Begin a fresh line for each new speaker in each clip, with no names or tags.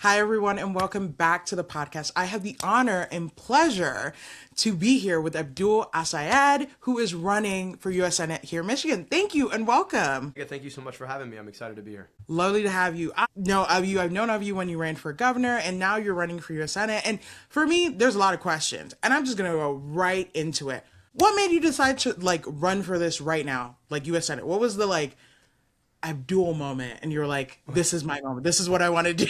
Hi, everyone, and welcome back to the podcast. I have the honor and pleasure to be here with Abdul El-Sayed, who is running for U.S. Senate here in Michigan. Thank you and welcome.
Yeah, thank you so much for having me. I'm excited to be here.
Lovely to have you. I know of you. I've known of you when you ran for governor, and now you're running for U.S. Senate. And for me, there's a lot of questions, and I'm just going to go right into it. What made you decide to run for this right now, U.S. Senate? What was the Abdul moment and you're like, this is my moment, this is what I want to do?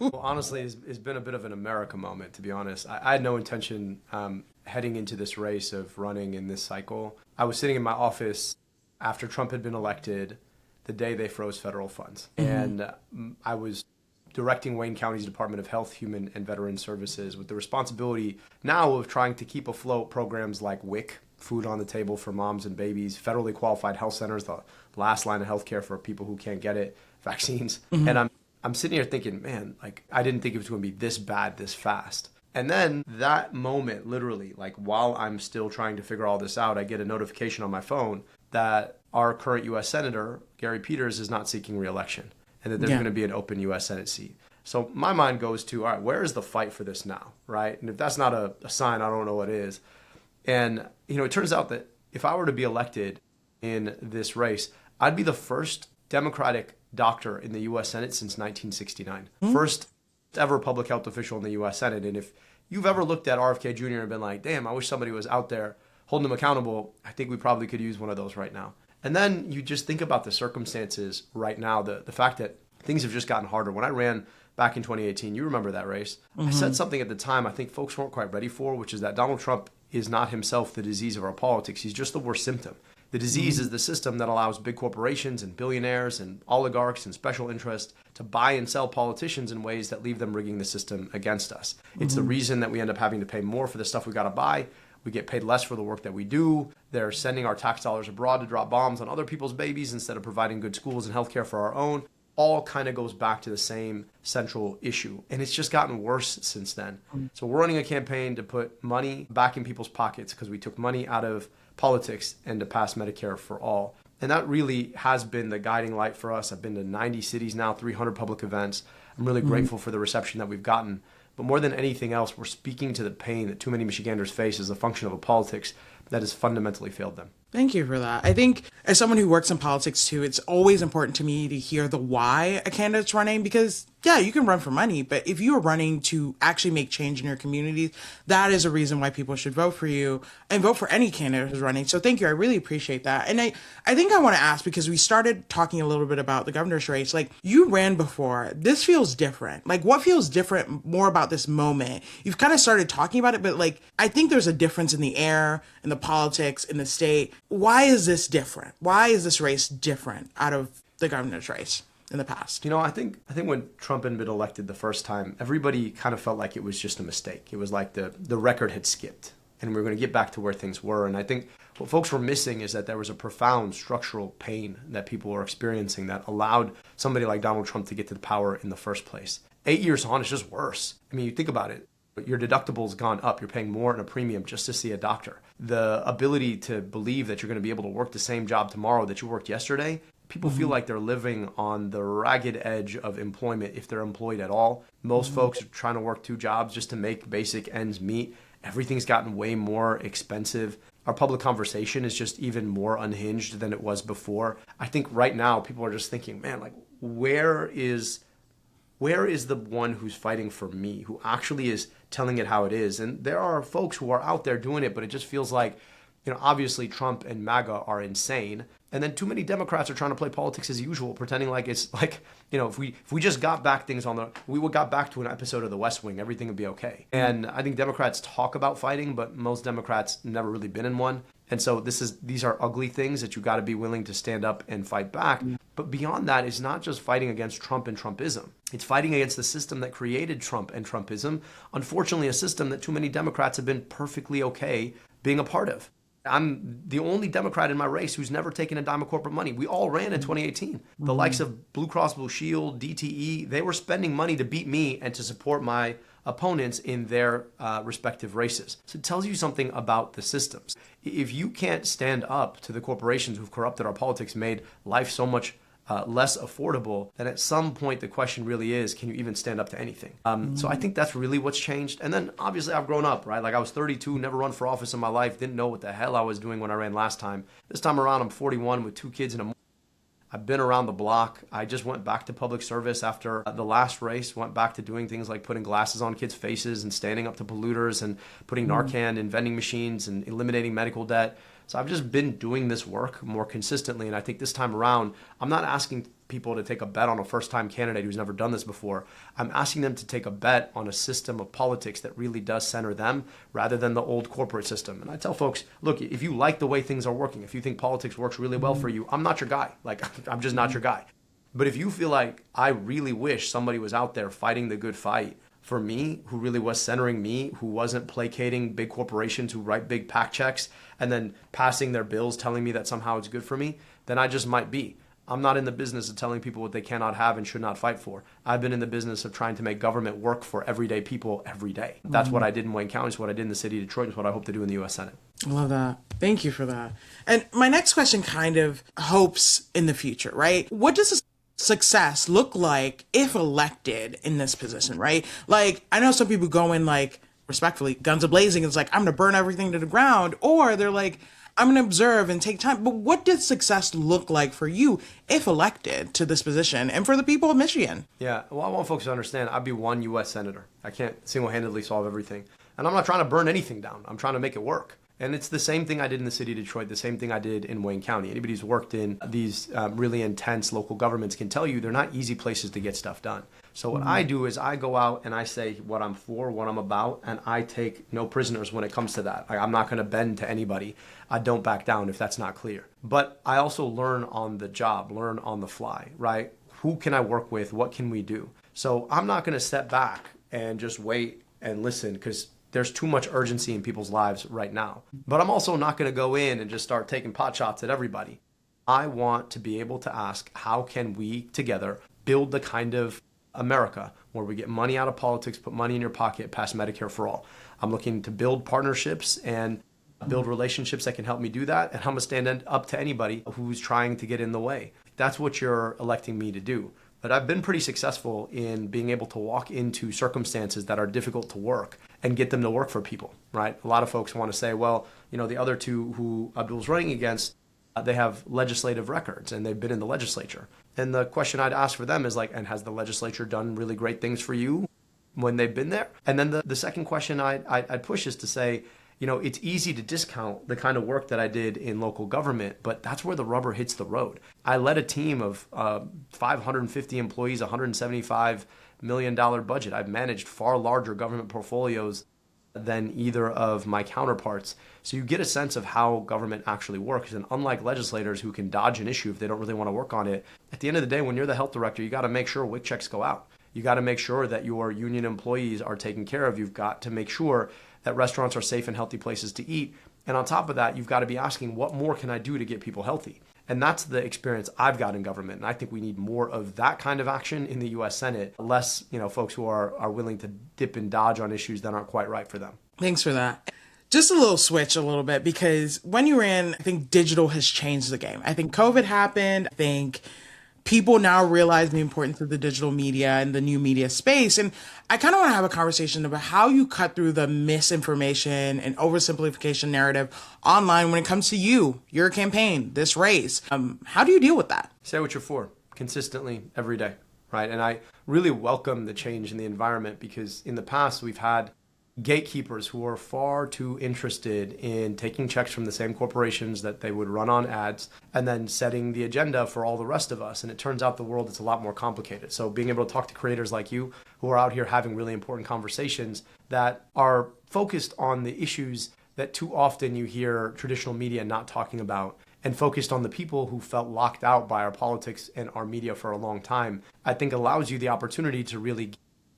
Well, honestly, it's been a bit of an America moment, to be honest. I had no intention heading into this race of running in this cycle. I was sitting in my office after Trump had been elected the day they froze federal funds. And I was directing Wayne County's Department of Health, Human and Veteran Services with the responsibility now of trying to keep afloat programs like WIC, Food on the Table for Moms and Babies, federally qualified health centers, the last line of healthcare for people who can't get it, vaccines. And I'm sitting here thinking, man, I didn't think it was going to be this bad this fast. And then that moment, literally, while I'm still trying to figure all this out, I get a notification on my phone that our current U.S. Senator, Gary Peters, is not seeking re-election and that there's going to be an open U.S. Senate seat. So my mind goes to, all right, where is the fight for this now, right? And if that's not a sign, I don't know what is. And, it turns out that if I were to be elected in this race, I'd be the first Democratic doctor in the U.S. Senate since 1969. First ever public health official in the U.S. Senate. And if you've ever looked at RFK Jr. and been like, damn, I wish somebody was out there holding him accountable, I think we probably could use one of those right now. And then you just think about the circumstances right now, the fact that things have just gotten harder. When I ran back in 2018, you remember that race, I said something at the time I think folks weren't quite ready for, which is that Donald Trump is not himself the disease of our politics. He's just the worst symptom. The disease is the system that allows big corporations and billionaires and oligarchs and special interests to buy and sell politicians in ways that leave them rigging the system against us. It's the reason that we end up having to pay more for the stuff we got to buy. We get paid less for the work that we do. They're sending our tax dollars abroad to drop bombs on other people's babies instead of providing good schools and healthcare for our own. All kind of goes back to the same central issue. And it's just gotten worse since then. So we're running a campaign to put money back in people's pockets because we took money out of politics and to pass Medicare for all. And that really has been the guiding light for us. I've been to 90 cities now, 300 public events. I'm really grateful for the reception that we've gotten. But more than anything else, we're speaking to the pain that too many Michiganders face as a function of a politics that has fundamentally failed them.
Thank you for that. I think as someone who works in politics too, it's always important to me to hear the why a candidate's running because, yeah, you can run for money, but if you are running to actually make change in your communities, that is a reason why people should vote for you and vote for any candidate who's running. So thank you. I really appreciate that. And I think I want to ask, because we started talking a little bit about the governor's race, you ran before. This feels different. What feels different more about this moment? You've kind of started talking about it, but I think there's a difference in the air, in the politics, in the state. Why is this different? Why is this race different out of the governor's race in the past?
I think when Trump had been elected the first time, everybody kind of felt like it was just a mistake. It was like the record had skipped and we were going to get back to where things were. And I think what folks were missing is that there was a profound structural pain that people were experiencing that allowed somebody like Donald Trump to get to the power in the first place. 8 years on, it's just worse. I mean, you think about it. Your deductible's gone up. You're paying more in a premium just to see a doctor. The ability to believe that you're going to be able to work the same job tomorrow that you worked yesterday, people feel like they're living on the ragged edge of employment if they're employed at all. Most folks are trying to work 2 jobs just to make basic ends meet. Everything's gotten way more expensive. Our public conversation is just even more unhinged than it was before. I think right now people are just thinking, man, where is the one who's fighting for me, who actually is telling it how it is? And there are folks who are out there doing it, but it just feels like, obviously Trump and MAGA are insane. And then too many Democrats are trying to play politics as usual, pretending like it's if we just got back got back to an episode of The West Wing, everything would be okay. And I think Democrats talk about fighting, but most Democrats never really been in one. And so these are ugly things that you got to be willing to stand up and fight back. But beyond that, it's not just fighting against Trump and Trumpism. It's fighting against the system that created Trump and Trumpism. Unfortunately, a system that too many Democrats have been perfectly okay being a part of. I'm the only Democrat in my race who's never taken a dime of corporate money. We all ran in 2018. The likes of Blue Cross Blue Shield, DTE, they were spending money to beat me and to support my opponents in their respective races. So it tells you something about the systems. If you can't stand up to the corporations who've corrupted our politics, made life so much less affordable, then at some point the question really is, can you even stand up to anything? So I think that's really what's changed. And then obviously I've grown up, right? Like I was 32, never run for office in my life, didn't know what the hell I was doing when I ran last time. This time around, I'm 41 with 2 kids and a I've been around the block. I just went back to public service after the last race, went back to doing things like putting glasses on kids' faces and standing up to polluters and putting Narcan in vending machines and eliminating medical debt. So I've just been doing this work more consistently. And I think this time around, I'm not asking people to take a bet on a first-time candidate who's never done this before. I'm asking them to take a bet on a system of politics that really does center them rather than the old corporate system. And I tell folks, look, if you like the way things are working, if you think politics works really well for you, I'm not your guy. Like, I'm just not your guy. But if you feel like I really wish somebody was out there fighting the good fight for me, who really was centering me, who wasn't placating big corporations who write big PAC checks and then passing their bills telling me that somehow it's good for me, then I just might be. I'm not in the business of telling people what they cannot have and should not fight for. I've been in the business of trying to make government work for everyday people every day. That's what I did in Wayne County. It's what I did in the city of Detroit. It's what I hope to do in the U.S. Senate.
I love that. Thank you for that. And my next question kind of hopes in the future, right? What does success look like if elected in this position, right? Like, I know some people go in like, respectfully, guns a-blazing. It's like, I'm going to burn everything to the ground. Or they're like, I'm going to observe and take time. But what does success look like for you if elected to this position and for the people of Michigan?
Yeah, well, I want folks to understand I'd be one U.S. Senator. I can't single-handedly solve everything. And I'm not trying to burn anything down. I'm trying to make it work. And it's the same thing I did in the city of Detroit, the same thing I did in Wayne County. Anybody who's worked in these really intense local governments can tell you they're not easy places to get stuff done. So what I do is I go out and I say what I'm for, what I'm about, and I take no prisoners when it comes to that. I'm not going to bend to anybody. I don't back down if that's not clear. But I also learn on the job, learn on the fly, right? Who can I work with? What can we do? So I'm not going to step back and just wait and listen because there's too much urgency in people's lives right now. But I'm also not going to go in and just start taking pot shots at everybody. I want to be able to ask, how can we together build the kind of America where we get money out of politics, put money in your pocket, pass Medicare for all? I'm looking to build partnerships and build relationships that can help me do that. And I'm going to stand up to anybody who's trying to get in the way. That's what you're electing me to do. But I've been pretty successful in being able to walk into circumstances that are difficult to work and get them to work for people, right? A lot of folks want to say, well, the other two who Abdul's running against, they have legislative records and they've been in the legislature. And the question I'd ask for them is like, and has the legislature done really great things for you when they've been there? And then the second question I'd push is to say, it's easy to discount the kind of work that I did in local government, but that's where the rubber hits the road. I led a team of 550 employees, $175 million budget. I've managed far larger government portfolios than either of my counterparts. So you get a sense of how government actually works. And unlike legislators who can dodge an issue if they don't really want to work on it, at the end of the day, when you're the health director, you got to make sure WIC checks go out. You got to make sure that your union employees are taken care of. You've got to make sure that restaurants are safe and healthy places to eat. And on top of that, you've got to be asking, what more can I do to get people healthy? And that's the experience I've got in government. And I think we need more of that kind of action in the U.S. Senate, less, folks who are willing to dip and dodge on issues that aren't quite right for them.
Thanks for that. Just a little switch a little bit, because when you ran, I think digital has changed the game. I think COVID happened. I think people now realize the importance of the digital media and the new media space. And I kind of want to have a conversation about how you cut through the misinformation and oversimplification narrative online when it comes to your campaign, this race. How do you deal with that?
Say what you're for consistently every day, right? And I really welcome the change in the environment, because in the past we've had gatekeepers who are far too interested in taking checks from the same corporations that they would run on ads and then setting the agenda for all the rest of us. And it turns out the world is a lot more complicated. So being able to talk to creators like you who are out here having really important conversations that are focused on the issues that too often you hear traditional media not talking about, and focused on the people who felt locked out by our politics and our media for a long time, I think allows you the opportunity to really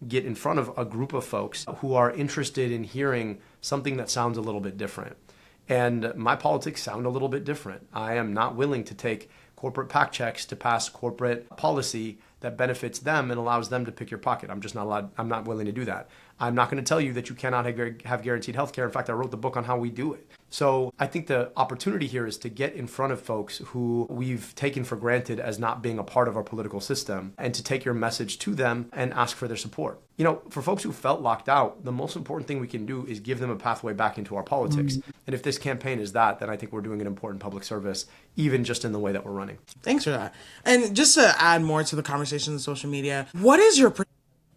get in front of a group of folks who are interested in hearing something that sounds a little bit different. And my politics sound a little bit different. I am not willing to take corporate PAC checks to pass corporate policy that benefits them and allows them to pick your pocket. I'm just not allowed. I'm not willing to do that. I'm not going to tell you that you cannot have guaranteed health care. In fact, I wrote the book on how we do it. So I think the opportunity here is to get in front of folks who we've taken for granted as not being a part of our political system, and to take your message to them and ask for their support. For folks who felt locked out, the most important thing we can do is give them a pathway back into our politics. And if this campaign is that, then I think we're doing an important public service, even just in the way that we're running.
Thanks for that. And just to add more to the conversation on social media, what is your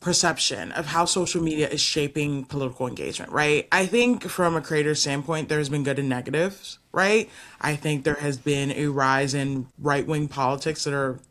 perception of how social media is shaping political engagement, right? I think from a creator standpoint, there's been good and negatives, right? I think there has been a rise in right-wing politics that are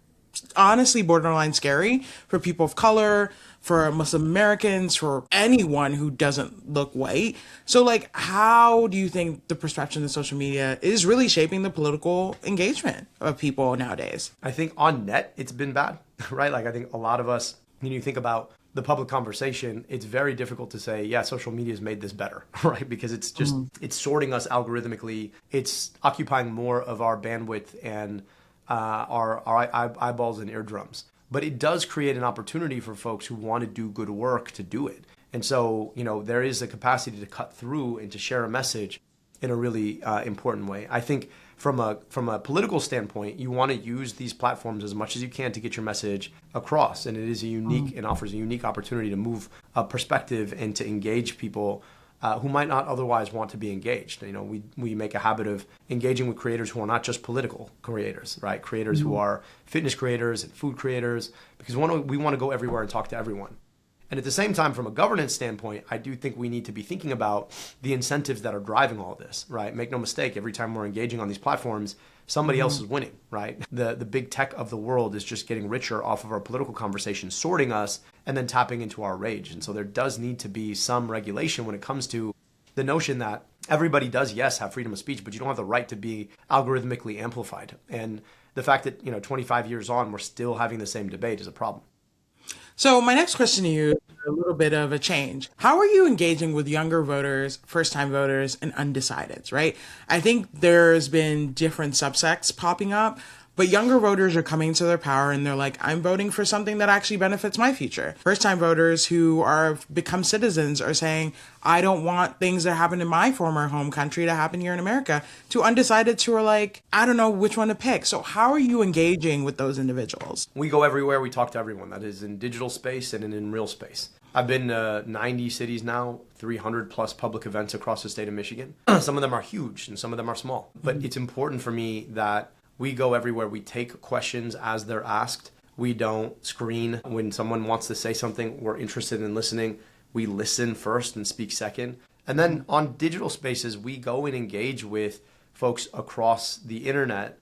honestly borderline scary for people of color, for Muslim Americans, for anyone who doesn't look white. So like, how do you think the perception of social media is really shaping the political engagement of people nowadays?
I think on net, it's been bad, right? Like I think a lot of us, when you think about the public conversation, it's very difficult to say, yeah, social media has made this better, right? Because it's just, it's sorting us algorithmically. It's occupying more of our bandwidth and our eyeballs and eardrums. But it does create an opportunity for folks who want to do good work to do it. And so, there is a capacity to cut through and to share a message in a really important way. I think from a political standpoint, you want to use these platforms as much as you can to get your message across. And it is a unique and offers a unique opportunity to move a perspective and to engage people who might not otherwise want to be engaged. We make a habit of engaging with creators who are not just political creators, right? Creators who are fitness creators and food creators, because we want to go everywhere and talk to everyone. And at the same time, from a governance standpoint, I do think we need to be thinking about the incentives that are driving all this, right? Make no mistake, every time we're engaging on these platforms, somebody else is winning, right? The big tech of the world is just getting richer off of our political conversation, sorting us, and then tapping into our rage. And so there does need to be some regulation when it comes to the notion that everybody does, yes, have freedom of speech, but you don't have the right to be algorithmically amplified. And the fact that, 25 years on, we're still having the same debate is a problem.
So my next question to you is a little bit of a change. How are you engaging with younger voters, first-time voters, and undecideds, right? I think there's been different subsects popping up, but younger voters are coming to their power and they're like, I'm voting for something that actually benefits my future. First-time voters who are become citizens are saying, I don't want things that happened in my former home country to happen here in America. To undecideds who are like, I don't know which one to pick. So how are you engaging with those individuals?
We go everywhere. We talk to everyone. That is in digital space and in real space. I've been to 90 cities now, 300 plus public events across the state of Michigan. Some of them are huge and some of them are small. But it's important for me that we go everywhere. We take questions as they're asked. We don't screen when someone wants to say something. We're interested in listening. We listen first and speak second. And then on digital spaces, we go and engage with folks across the internet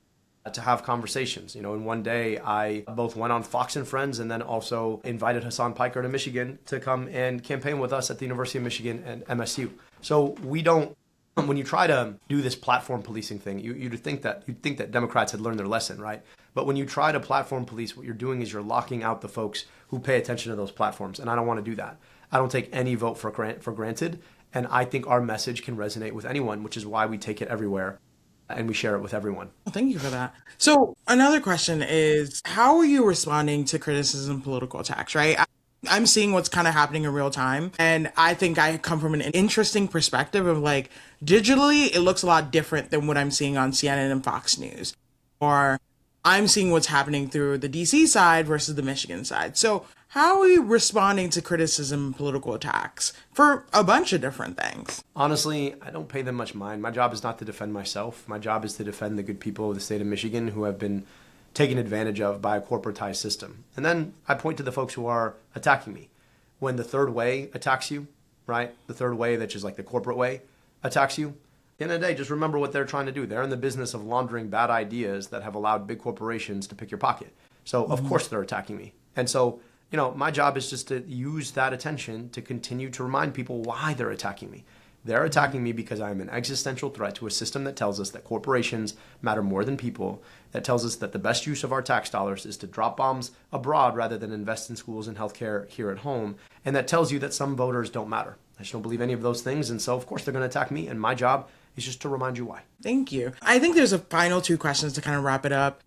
to have conversations. In one day, I both went on Fox and Friends and then also invited Hassan Piker to Michigan to come and campaign with us at the University of Michigan and MSU. So we don't, when you try to do this platform policing thing, you'd think that Democrats had learned their lesson, right? But when you try to platform police, what you're doing is you're locking out the folks who pay attention to those platforms. And I don't want to do that. I don't take any vote for granted. And I think our message can resonate with anyone, which is why we take it everywhere and we share it with everyone.
Well, thank you for that. So another question is, how are you responding to criticism, political attacks, right? I'm seeing what's kind of happening in real time. And I think I come from an interesting perspective of like, digitally, it looks a lot different than what I'm seeing on CNN and Fox News. Or I'm seeing what's happening through the DC side versus the Michigan side. So how are you responding to criticism and political attacks for a bunch of different things?
Honestly, I don't pay them much mind. My job is not to defend myself. My job is to defend the good people of the state of Michigan who have been taken advantage of by a corporatized system. And then I point to the folks who are attacking me. When the third way attacks you, right? The third way, that's just like the corporate way, attacks you. At the end of the day, just remember what they're trying to do. They're in the business of laundering bad ideas that have allowed big corporations to pick your pocket. So of course they're attacking me. And so, my job is just to use that attention to continue to remind people why they're attacking me. They're attacking me because I'm an existential threat to a system that tells us that corporations matter more than people, that tells us that the best use of our tax dollars is to drop bombs abroad rather than invest in schools and healthcare here at home, and that tells you that some voters don't matter. I just don't believe any of those things, and so of course they're going to attack me, and my job is just to remind you why.
Thank you. I think there's a final two questions to kind of wrap it up.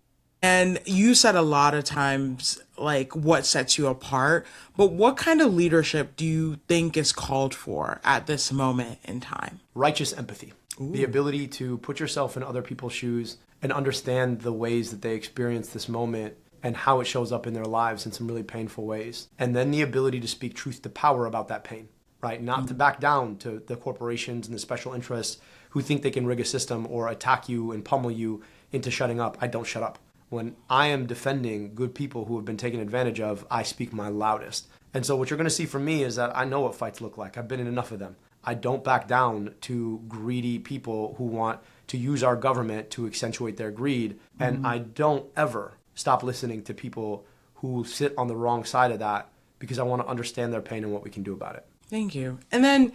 And you said a lot of times, like, what sets you apart, but what kind of leadership do you think is called for at this moment in time?
Righteous empathy, the ability to put yourself in other people's shoes and understand the ways that they experience this moment and how it shows up in their lives in some really painful ways. And then the ability to speak truth to power about that pain, right? Not to back down to the corporations and the special interests who think they can rig a system or attack you and pummel you into shutting up. I don't shut up. When I am defending good people who have been taken advantage of, I speak my loudest. And so what you're going to see from me is that I know what fights look like. I've been in enough of them. I don't back down to greedy people who want to use our government to accentuate their greed. And I don't ever stop listening to people who sit on the wrong side of that, because I want to understand their pain and what we can do about it.
Thank you. And then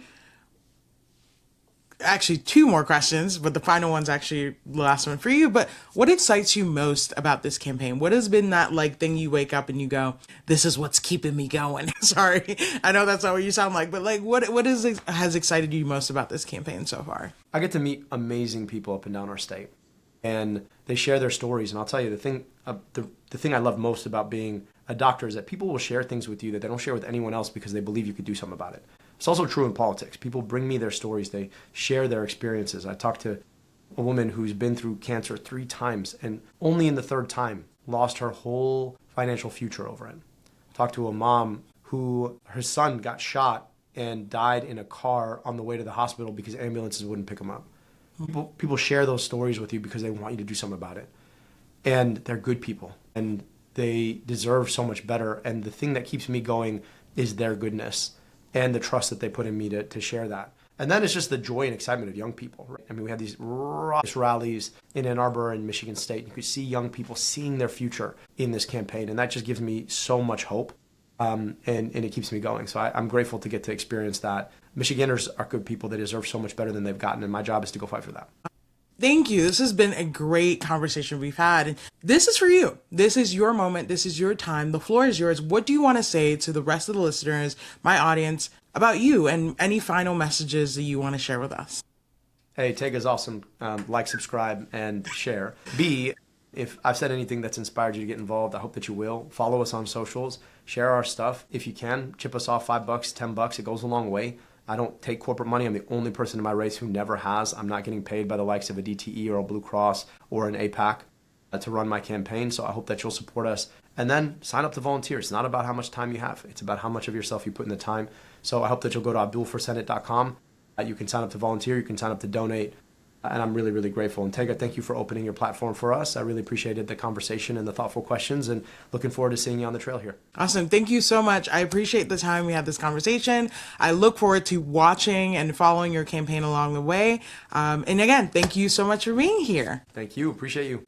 actually two more questions, but the final one's actually the last one for you. But what excites you most about this campaign? What has been that like thing you wake up and you go, this is what's keeping me going? Sorry, I know that's not what you sound like, but like has excited you most about this campaign so far?
I get to meet amazing people up and down our state, and they share their stories. And I'll tell you, the thing I love most about being a doctor is that people will share things with you that they don't share with anyone else because they believe you could do something about it. It's also true in politics. People bring me their stories. They share their experiences. I talked to a woman who's been through cancer 3 times and only in the 3rd time lost her whole financial future over it. I talked to a mom who her son got shot and died in a car on the way to the hospital because ambulances wouldn't pick him up. People share those stories with you because they want you to do something about it. And they're good people and they deserve so much better. And the thing that keeps me going is their goodness and the trust that they put in me to share that. And then it's just the joy and excitement of young people. Right? I mean, we had these rallies in Ann Arbor and Michigan State. You could see young people seeing their future in this campaign. And that just gives me so much hope. And it keeps me going. So I'm grateful to get to experience that. Michiganders are good people. They deserve so much better than they've gotten. And my job is to go fight for that.
Thank you. This has been a great conversation we've had. And this is for you. This is your moment. This is your time. The floor is yours. What do you want to say to the rest of the listeners, my audience, about you and any final messages that you want to share with us?
Hey, Tega's awesome. Like, subscribe, and share. B, if I've said anything that's inspired you to get involved, I hope that you will. Follow us on socials. Share our stuff. If you can, chip us off $5, $10. It goes a long way. I don't take corporate money. I'm the only person in my race who never has. I'm not getting paid by the likes of a DTE or a Blue Cross or an APAC to run my campaign. So I hope that you'll support us. And then sign up to volunteer. It's not about how much time you have. It's about how much of yourself you put in the time. So I hope that you'll go to abdulforsenate.com. You can sign up to volunteer. You can sign up to donate. And I'm really, really grateful. And Tega, thank you for opening your platform for us. I really appreciated the conversation and the thoughtful questions, and looking forward to seeing you on the trail here.
Awesome. Thank you so much. I appreciate the time we had this conversation. I look forward to watching and following your campaign along the way. And again, thank you so much for being here.
Thank you. Appreciate you.